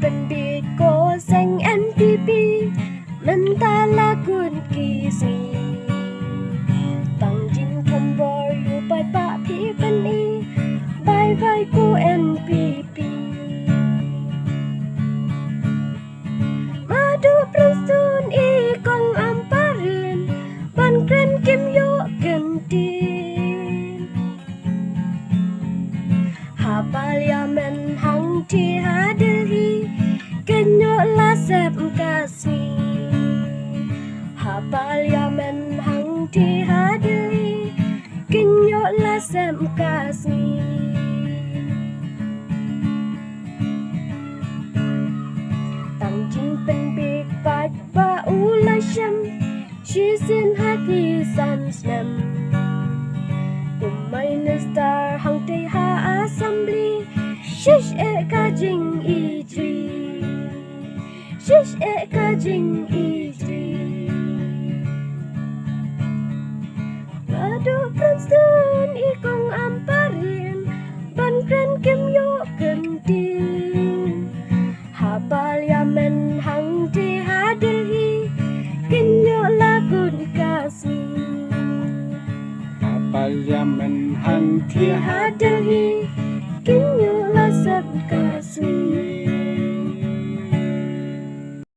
bên bi cô xanh NPP mình ta là quân kỳ sĩ bằng chính không bồi yu bài bạ phi bên y bài vai cô NPP madu prinsun i kong amparin ban kren kim yo gentin ha parliamen hang ti ha Delhi kenyo la sep kasmi ha parliamen hang ti ha Delhi kenyo la sep kasmi tang jin pen big fight ba ula sham she's in haki san snam Minister hang te ha assembly shish e ka jing i tri shish e ka jing i tri madu princeton i kong amparin ban kren kim yo kentin ha parliamen hang te ha Delhi kinyo lagun kasmi Parliamen hang ti ha Delhi